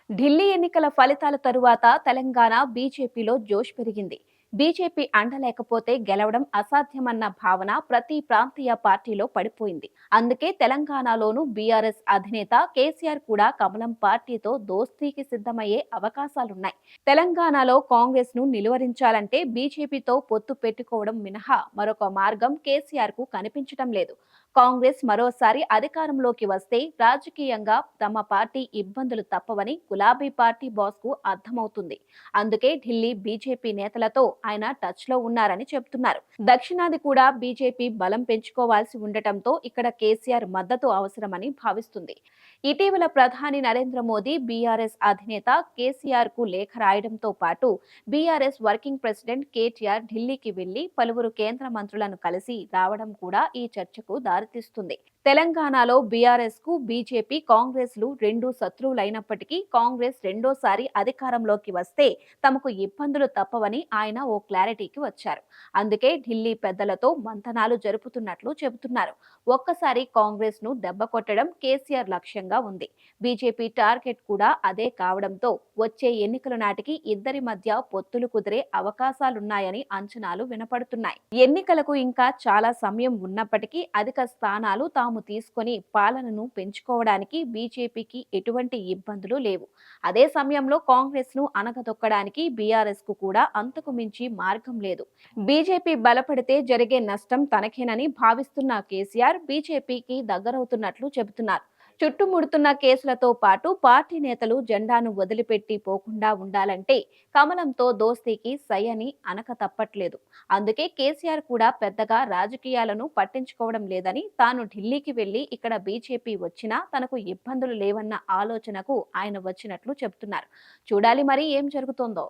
ఢిల్లీ ఎన్నికల ఫలితాల తరువాత తెలంగాణ బీజేపీలో జోష్ పెరిగింది. బీజేపీ అండ లేకపోతే గెలవడం అసాధ్యమన్న భావన ప్రతి ప్రాంతీయ పార్టీలో పడిపోయింది. అందుకే తెలంగాణలోనూ బీఆర్ఎస్ అధినేత కేసీఆర్ కూడా కమలం పార్టీతో దోస్తీకి సిద్ధమయ్యే అవకాశాలున్నాయి. తెలంగాణలో కాంగ్రెస్ ను నిలువరించాలంటే బీజేపీతో పొత్తు పెట్టుకోవడం మినహా మరొక మార్గం కేసీఆర్ కు కనిపించడం లేదు. కాంగ్రెస్ మరోసారి అధికారంలోకి వస్తే రాజకీయంగా తమ పార్టీ ఇబ్బందులు తప్పవని గులాబీ పార్టీ బాస్ కు అర్థమవుతుంది. అందుకే ఢిల్లీ బీజేపీ నేతలతో ఆయన టచ్ లో ఉన్నారని చెబుతున్నారు. దక్షిణాది కూడా బీజేపీ బలం పెంచుకోవాల్సి ఉండటంతో ఇక్కడ కేసీఆర్ మద్దతు అవసరమని భావిస్తుంది. ఇటీవల ప్రధాని నరేంద్ర మోదీ బీఆర్ఎస్ అధినేత కేసీఆర్ కు లేఖ రాయడంతో పాటు బీఆర్ఎస్ వర్కింగ్ ప్రెసిడెంట్ కేటీఆర్ ఢిల్లీకి వెళ్లి పలువురు కేంద్ర మంత్రులను కలిసి రావడం కూడా ఈ చర్చకు దారితీస్తుంది. తెలంగాణలో బీఆర్ఎస్ కు బీజేపీ కాంగ్రెస్ లు రెండు శత్రువులైనప్పటికీ కాంగ్రెస్ రెండోసారి అధికారంలోకి వస్తే తమకు ఇబ్బందులు తప్పవని ఆయన ఓ క్లారిటీకి వచ్చారు. అందుకే ఢిల్లీ పెద్దలతో మంతనాలు జరుపుతున్నట్లు చెబుతున్నారు. ఒక్కసారి కాంగ్రెస్ ను దెబ్బ కొట్టడం కేసీఆర్ లక్ష్యంగా ఉంది. బీజేపీ టార్గెట్ కూడా అదే కావడంతో వచ్చే ఎన్నికల నాటికి ఇద్దరి మధ్య పొత్తులు కుదిరే అవకాశాలున్నాయని అంచనాలు వినపడుతున్నాయి. ఎన్నికలకు ఇంకా చాలా సమయం ఉన్నప్పటికీ అధిక స్థానాలు తాము తీసుకొని పాలనను పెంచుకోవడానికి బీజేపీకి ఎటువంటి ఇబ్బందులు లేవు. అదే సమయంలో కాంగ్రెస్ ను అణగదొక్కడానికి బీఆర్ఎస్ కు కూడా అంతకు మించి మార్గం లేదు. బీజేపీ బలపడితే జరిగే నష్టం తనకేనని భావిస్తున్న కేసీఆర్ బీజేపీకి దగ్గరవుతున్నట్లు చెబుతున్నారు. చుట్టుముడుతున్న కేసులతో పాటు పార్టీ నేతలు జెండాను వదిలిపెట్టి పోకుండా ఉండాలంటే కమలంతో దోస్తీకి సై అని అనక తప్పట్లేదు. అందుకే కేసీఆర్ కూడా పెద్దగా రాజకీయాలను పట్టించుకోవడం లేదని, తాను ఢిల్లీకి వెళ్లి ఇక్కడ బీజేపీ వచ్చినా తనకు ఇబ్బందులు లేవన్న ఆలోచనకు ఆయన వచ్చినట్లు చెబుతున్నారు. చూడాలి మరి ఏం జరుగుతోందో.